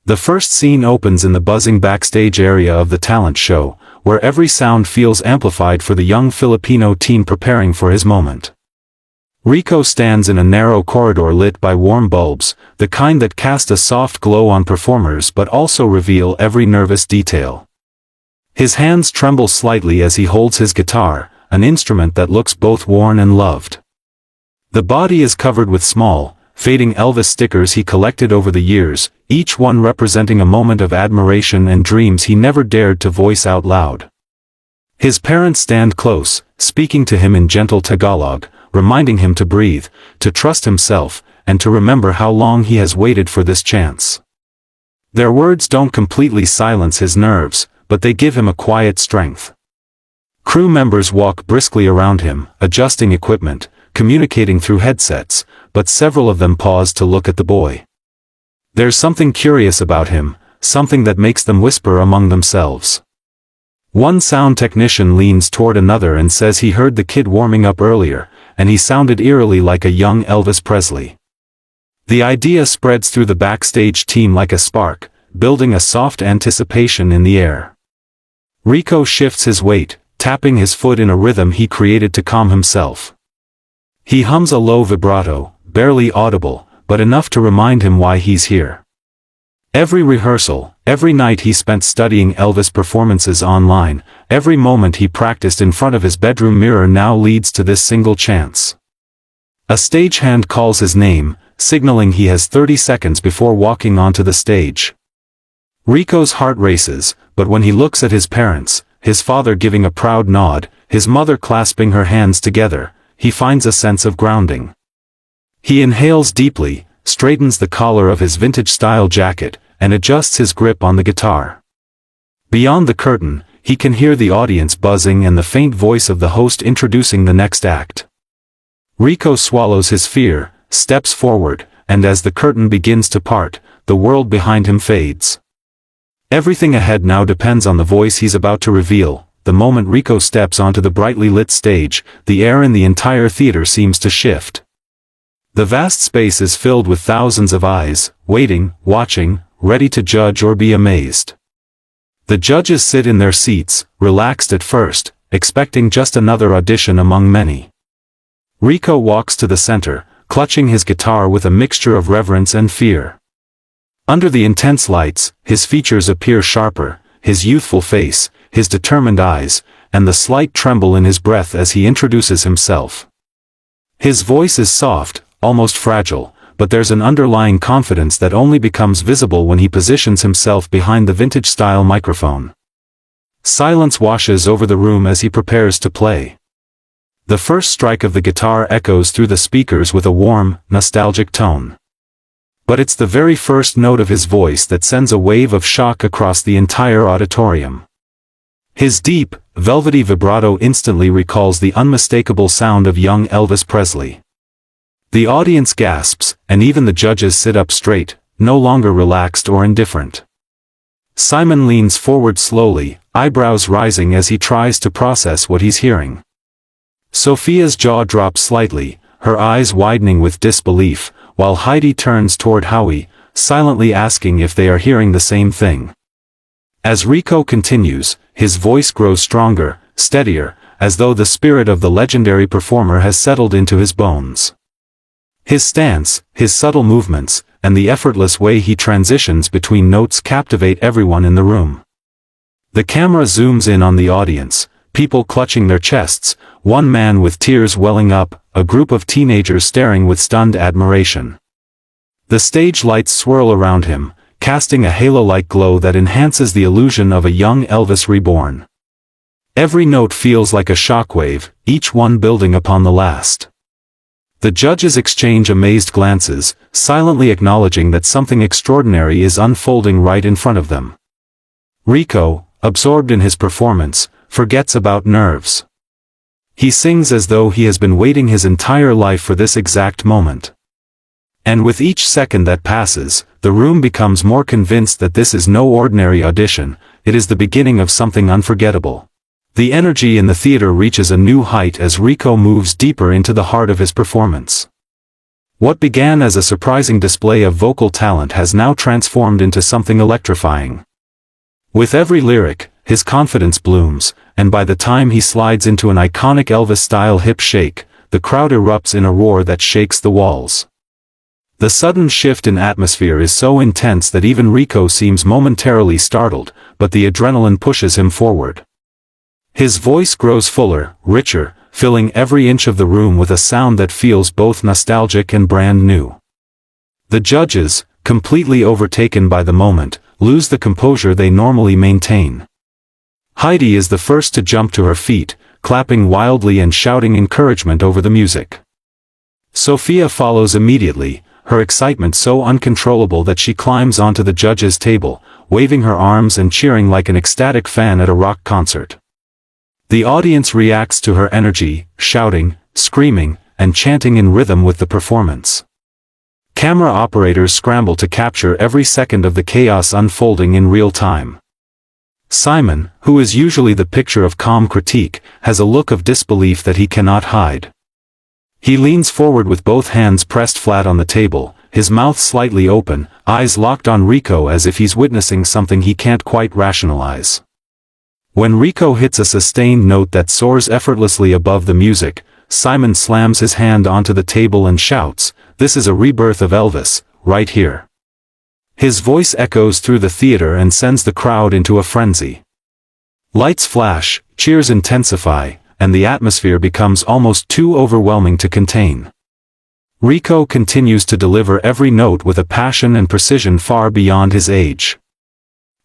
The first scene opens in the buzzing backstage area of the talent show, where every sound feels amplified for the young Filipino teen preparing for his moment. Rico stands in a narrow corridor lit by warm bulbs, the kind that cast a soft glow on performers but also reveal every nervous detail. His hands tremble slightly as he holds his guitar, an instrument that looks both worn and loved. The body is covered with small, fading Elvis stickers he collected over the years, each one representing a moment of admiration and dreams he never dared to voice out loud. His parents stand close, speaking to him in gentle Tagalog, reminding him to breathe, to trust himself, and to remember how long he has waited for this chance. Their words don't completely silence his nerves, but they give him a quiet strength. Crew members walk briskly around him, adjusting equipment, communicating through headsets, but several of them pause to look at the boy. There's something curious about him, something that makes them whisper among themselves. One sound technician leans toward another and says he heard the kid warming up earlier, and he sounded eerily like a young Elvis Presley. The idea spreads through the backstage team like a spark, building a soft anticipation in the air. Rico shifts his weight, tapping his foot in a rhythm he created to calm himself. He hums a low vibrato, barely audible, but enough to remind him why he's here. Every rehearsal, every night he spent studying Elvis performances online, every moment he practiced in front of his bedroom mirror now leads to this single chance. A stagehand calls his name, signaling he has 30 seconds before walking onto the stage. Rico's heart races, but when he looks at his parents, his father giving a proud nod, his mother clasping her hands together, he finds a sense of grounding. He inhales deeply, straightens the collar of his vintage-style jacket, and adjusts his grip on the guitar. Beyond the curtain, he can hear the audience buzzing and the faint voice of the host introducing the next act. Rico swallows his fear, steps forward, and as the curtain begins to part, the world behind him fades. Everything ahead now depends on the voice he's about to reveal. The moment Rico steps onto the brightly lit stage, the air in the entire theater seems to shift. The vast space is filled with thousands of eyes, waiting, watching, ready to judge or be amazed. The judges sit in their seats, relaxed at first, expecting just another audition among many. Rico walks to the center, clutching his guitar with a mixture of reverence and fear. Under the intense lights, his features appear sharper, his youthful face, his determined eyes, and the slight tremble in his breath as he introduces himself. His voice is soft, almost fragile, but there's an underlying confidence that only becomes visible when he positions himself behind the vintage-style microphone. Silence washes over the room as he prepares to play. The first strike of the guitar echoes through the speakers with a warm, nostalgic tone. But it's the very first note of his voice that sends a wave of shock across the entire auditorium. His deep, velvety vibrato instantly recalls the unmistakable sound of young Elvis Presley. The audience gasps, and even the judges sit up straight, no longer relaxed or indifferent. Simon leans forward slowly, eyebrows rising as he tries to process what he's hearing. Sophia's jaw drops slightly, her eyes widening with disbelief, while Heidi turns toward Howie, silently asking if they are hearing the same thing. As Rico continues, his voice grows stronger, steadier, as though the spirit of the legendary performer has settled into his bones. His stance, his subtle movements, and the effortless way he transitions between notes captivate everyone in the room. The camera zooms in on the audience, people clutching their chests, one man with tears welling up, a group of teenagers staring with stunned admiration. The stage lights swirl around him, casting a halo-like glow that enhances the illusion of a young Elvis reborn. Every note feels like a shockwave, each one building upon the last. The judges exchange amazed glances, silently acknowledging that something extraordinary is unfolding right in front of them. Rico, absorbed in his performance, forgets about nerves. He sings as though he has been waiting his entire life for this exact moment. And with each second that passes, the room becomes more convinced that this is no ordinary audition, it is the beginning of something unforgettable. The energy in the theater reaches a new height as Rico moves deeper into the heart of his performance. What began as a surprising display of vocal talent has now transformed into something electrifying. With every lyric, his confidence blooms, and by the time he slides into an iconic Elvis-style hip shake, the crowd erupts in a roar that shakes the walls. The sudden shift in atmosphere is so intense that even Rico seems momentarily startled, but the adrenaline pushes him forward. His voice grows fuller, richer, filling every inch of the room with a sound that feels both nostalgic and brand new. The judges, completely overtaken by the moment, lose the composure they normally maintain. Heidi is the first to jump to her feet, clapping wildly and shouting encouragement over the music. Sophia follows immediately, her excitement so uncontrollable that she climbs onto the judges' table, waving her arms and cheering like an ecstatic fan at a rock concert. The audience reacts to her energy, shouting, screaming, and chanting in rhythm with the performance. Camera operators scramble to capture every second of the chaos unfolding in real time. Simon, who is usually the picture of calm critique, has a look of disbelief that he cannot hide. He leans forward with both hands pressed flat on the table, his mouth slightly open, eyes locked on Rico as if he's witnessing something he can't quite rationalize. When Rico hits a sustained note that soars effortlessly above the music, Simon slams his hand onto the table and shouts, "This is a rebirth of Elvis, right here." His voice echoes through the theater and sends the crowd into a frenzy. Lights flash, cheers intensify, and the atmosphere becomes almost too overwhelming to contain. Rico continues to deliver every note with a passion and precision far beyond his age.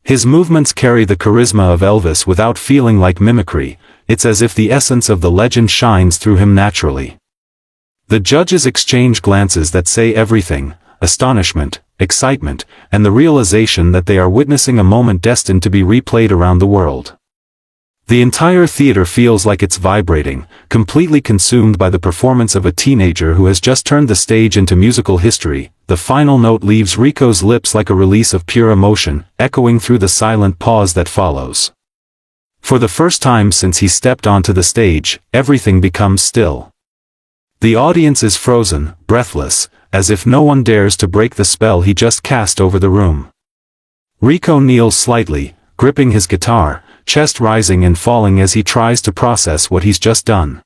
His movements carry the charisma of Elvis without feeling like mimicry, it's as if the essence of the legend shines through him naturally. The judges exchange glances that say everything: astonishment, excitement, and the realization that they are witnessing a moment destined to be replayed around the world. The entire theater feels like it's vibrating, completely consumed by the performance of a teenager who has just turned the stage into musical history. The final note leaves Rico's lips like a release of pure emotion, echoing through the silent pause that follows. For the first time since he stepped onto the stage, everything becomes still. The audience is frozen, breathless, as if no one dares to break the spell he just cast over the room. Rico kneels slightly, gripping his guitar, chest rising and falling as he tries to process what he's just done.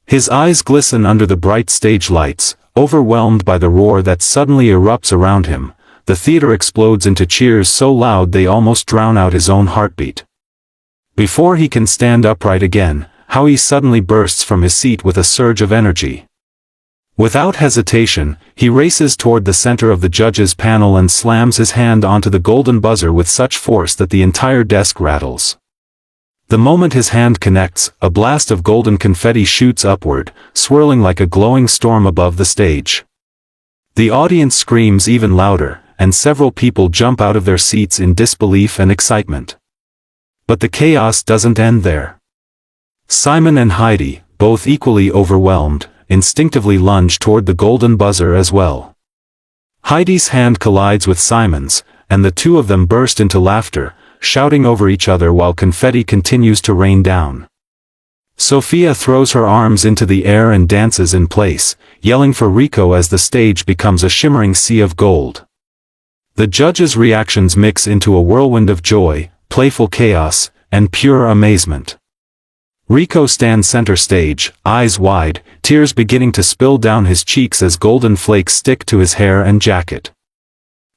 His eyes glisten under the bright stage lights, overwhelmed by the roar that suddenly erupts around him. The theater explodes into cheers so loud they almost drown out his own heartbeat. Before he can stand upright again, Howie suddenly bursts from his seat with a surge of energy. Without hesitation, he races toward the center of the judges' panel and slams his hand onto the golden buzzer with such force that the entire desk rattles. The moment his hand connects, a blast of golden confetti shoots upward, swirling like a glowing storm above the stage. The audience screams even louder, and several people jump out of their seats in disbelief and excitement. But the chaos doesn't end there. Simon and Heidi, both equally overwhelmed, instinctively lunge toward the golden buzzer as well. Heidi's hand collides with Simon's, and the two of them burst into laughter, shouting over each other while confetti continues to rain down. Sophia throws her arms into the air and dances in place, yelling for Rico as the stage becomes a shimmering sea of gold. The judges' reactions mix into a whirlwind of joy, playful chaos, and pure amazement. Rico stands center stage, eyes wide, tears beginning to spill down his cheeks as golden flakes stick to his hair and jacket.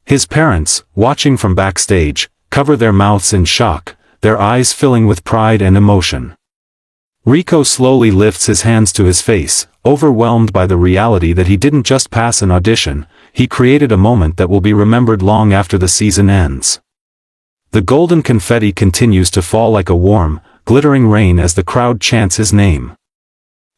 His parents, watching from backstage, cover their mouths in shock, their eyes filling with pride and emotion. Rico slowly lifts his hands to his face, overwhelmed by the reality that he didn't just pass an audition, he created a moment that will be remembered long after the season ends. The golden confetti continues to fall like a warm, glittering rain as the crowd chants his name.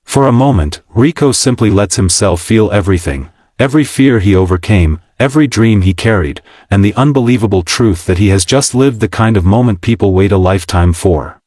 For a moment, Rico simply lets himself feel everything, every fear he overcame, every dream he carried, and the unbelievable truth that he has just lived the kind of moment people wait a lifetime for.